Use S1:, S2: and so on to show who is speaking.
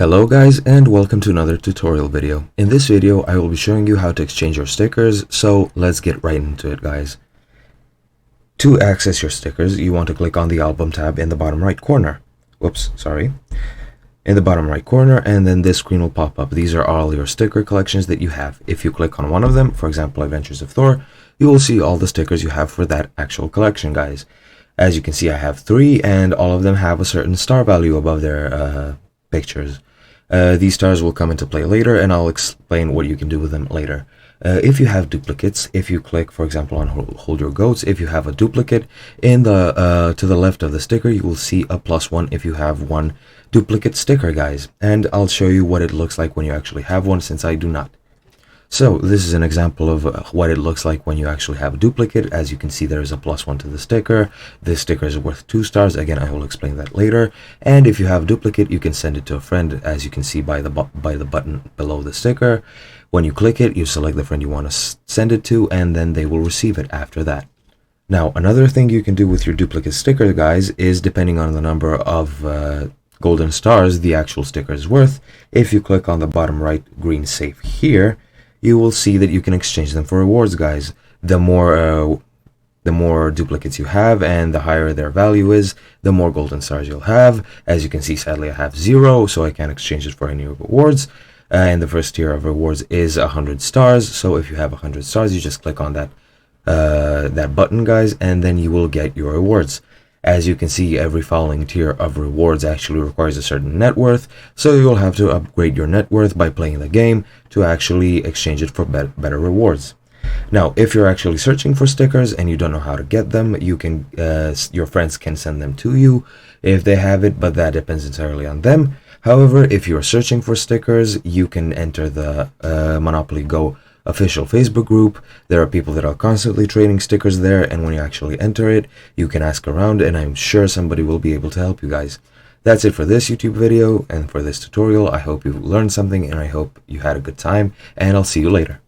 S1: Hello guys, and welcome to another tutorial video. In this video I will be showing you how to exchange your stickers, so let's get right into it guys. To access your stickers, you want to click on the album tab in the bottom right corner. In the bottom right corner, and then this screen will pop up. These are all your sticker collections that you have. If you click on one of them, for example Adventures of Thor, you will see all the stickers you have for that actual collection guys. As you can see, I have 3 and all of them have a certain star value above their pictures. These stars will come into play later, and I'll explain what you can do with them later. If you have duplicates, if you click, for example, on Hold Your Goats, if you have a duplicate, in the to the left of the sticker, you will see a +1 if you have one duplicate sticker, guys. And I'll show you what it looks like when you actually have one, since I do not. So this is an example of what it looks like when you actually have a duplicate. As you can see, there is a +1 to the sticker. This sticker is worth 2 stars. Again, I will explain that later. And if you have a duplicate, you can send it to a friend, as you can see by the button below the sticker. When you click it, you select the friend you want to send it to, and then they will receive it after that. Now, another thing you can do with your duplicate sticker, guys, is depending on the number of golden stars the actual sticker is worth. If you click on the bottom right green save here, you will see that you can exchange them for rewards, guys. The more duplicates you have and the higher their value is, the more golden stars you'll have. As you can see, sadly I have 0, so I can't exchange it for any rewards. And the first tier of rewards is 100 stars. So if you have 100 stars, you just click on that button, guys, and then you will get your rewards. As you can see, every following tier of rewards actually requires a certain net worth, so you'll have to upgrade your net worth by playing the game to actually exchange it for better rewards. Now, if you're actually searching for stickers and you don't know how to get them, you can your friends can send them to you if they have it, but that depends entirely on them. However, if you're searching for stickers, you can enter the Monopoly Go official Facebook group. There are people that are constantly trading stickers there, and when you actually enter it, you can ask around, and I'm sure somebody will be able to help you guys. That's it for this YouTube video and for this tutorial. I hope you learned something, and I hope you had a good time, and I'll see you later.